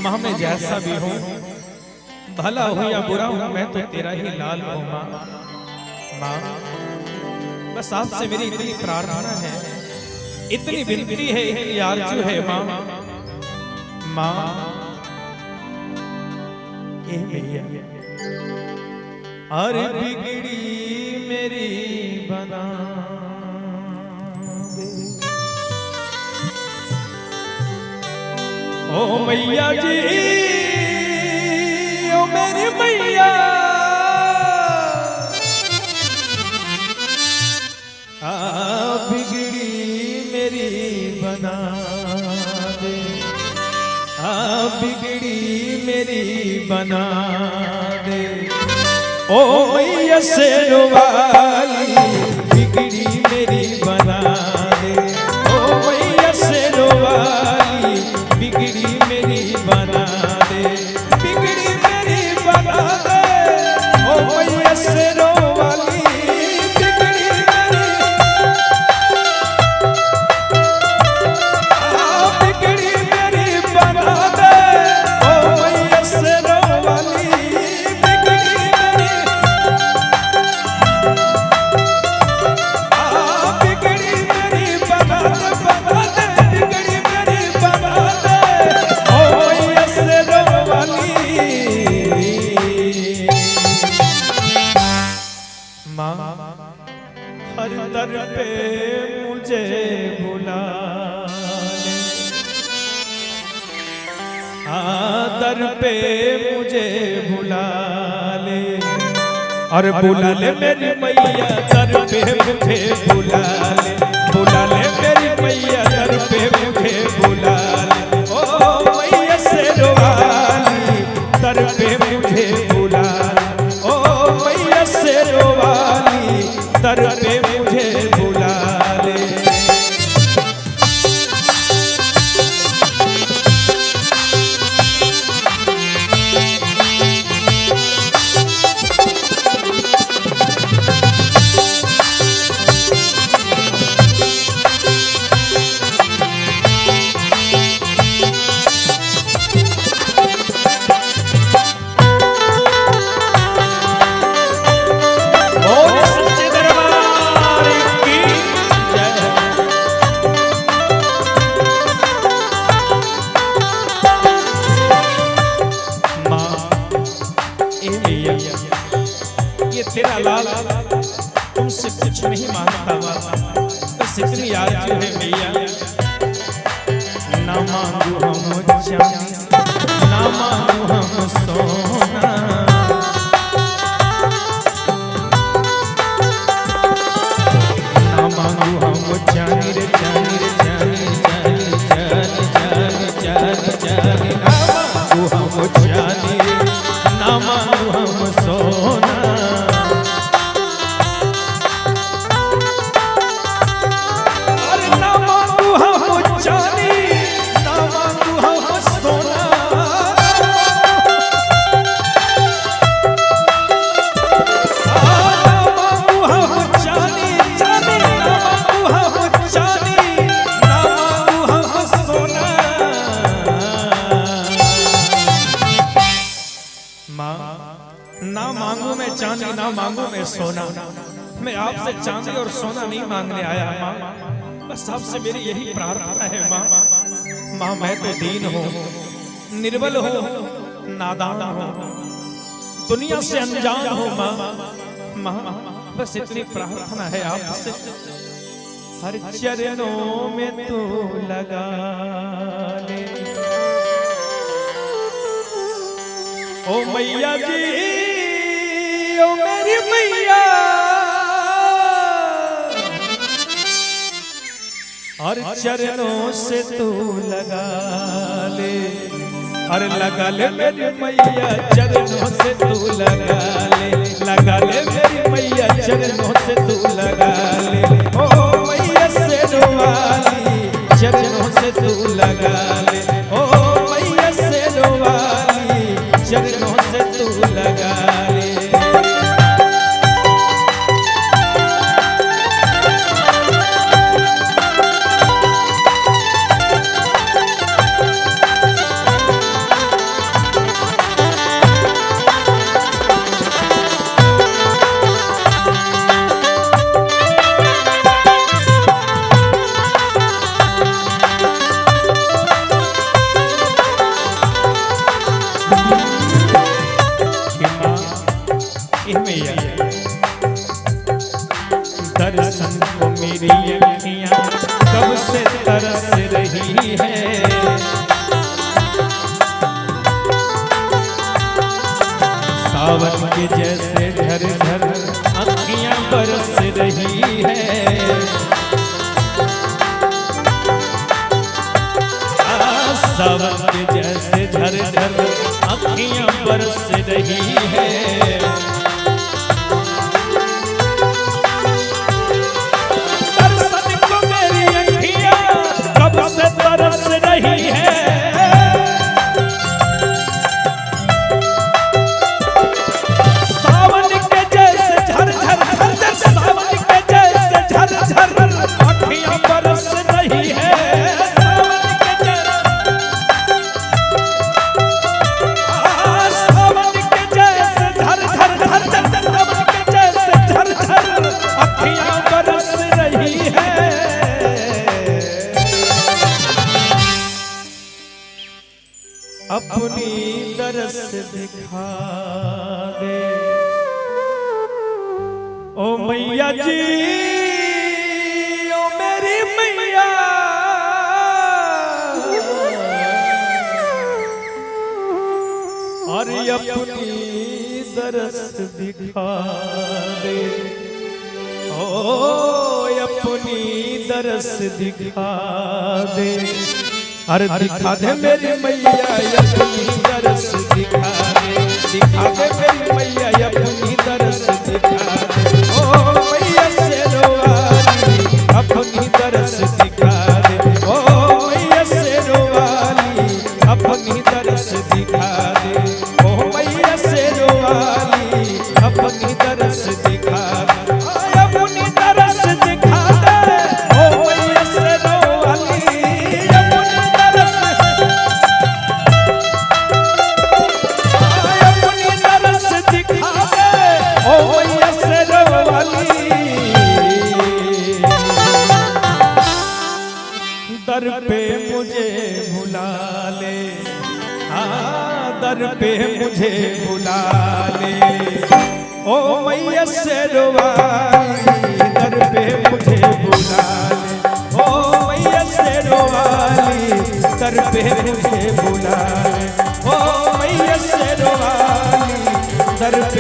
माँ मैं जैसा भी हूँ, भला हूँ या बुरा हूँ, मैं तो तेरा ही लाल हूँ माँ। माँ बस आपसे मेरी इतनी प्रार्थना है, इतनी विनती है, इतनी आरज़ू है माँ। माँ ए मैया अरे बिगड़ी मेरी बना ओ मैया जी, ओ मेरी मैया बिगड़ी मेरी बना दे, बिगड़ी मेरी बना दे ओ मैया शेरवाली, बिगड़ी मेरी बना दे ओ मैया शेरवाली, बिगड़ी मेरी बना दे, बिगड़ी मेरी बना दे ओ मैया शेरवाली, बिगड़ी मेरी बिगड़ी मेरी बना दे ओ मैया शेरवाली, बिगड़ी मेरी बिगड़ी मेरी बना दे, बिगड़ी मेरी बना दे ओ मैया शेरवाली। माँ हर दर पे मुझे बुला ले, दर पे मुझे बुला ले और बुला ले मेरी मैया, दर पे मुझे बुला ले, बुला ले मेरी मैया, दर पे मुझे बुला ले ओ मैया शेरवाली, दर पे मुझे बुला ले ओ मैया शेरवाली, दर पे मुझे बुला ले। बोल सच्चे दरबार की जय। माँ ए मैया ये तेरा लाल तुमसे कुछ नहीं मांगता माँ, बस इतनी आरज़ू है मैया, ना मांगू हम चांदी, ना मांगू हम सोना, ना मांगू हम जानी रे जानी रे जानी जानी जानी जानी जानी, ना मांगू हम जानी रे, ना मांगू हम सोना, अरे ना मांगू हम जानी, ना मांगू हम सोना, ना मांगू हम जानी जानी, ना मांगू हम जानी, ना मांगू हम सोना। माँ ना मांगू मैं चांदी, ना मांगू मैं सोना, मैं आपसे चांदी और सोना नहीं मांगने आया माँ, बस आपसे मेरी यही प्रार्थना है माँ। माँ मैं तो दीन हूँ, निर्बल हूँ, नादान हूँ, दुनिया से अनजान हूँ माँ। माँ बस इतनी प्रार्थना है आपसे, हर चरणों में तू लगा ले ओ मैया जी, ओ मेरी मैया हर चरणों से तू लगा ले, अरे लगा ले मेरी मैया चरणों से तू लगा ले, लगा ले मेरी मैया चरणों से तू लगा ले ओ मैया शेरवाली, चरणों से तू लगा ले ओ मैया शेरवाली, चरणों से तू लगा ले। झर झर अखियां बरस रही है। दर्शन को मेरी अखियां कब से तरस रही है। सावन के जैसे झर झर झर झर, सावन के जैसे झर झर अखियां बरस रही है। अपनी दरस दिखा दे ओ मैया जी, ओ मेरी मैया। अरे अपनी दरस दिखा दे ओ अपनी दरस दिखा दे। अरे दिखा दे मेरी मैया अपनी दरस दिखा दे, दिखा दे मेरी मैया अपनी दरस दिखा दे। ओ मैया शेरवाली अपनी दरस दिखा दे, ओ मैया शेरवाली अपनी दरस दिखा दे, ओ मैया शेरवाली अपनी दरस दिखा दे, अपनी दरस दिखा दे ओ मैया शेरवाली। दर पे मुझे भुला ले, दर पे मुझे भुला ले ओ मैया शेरवाली। दर पे मुझे भुला ले ओ मैया शेरवाली। दर पे मुझे भुला ले ओ मैया शेरवाली। दर पे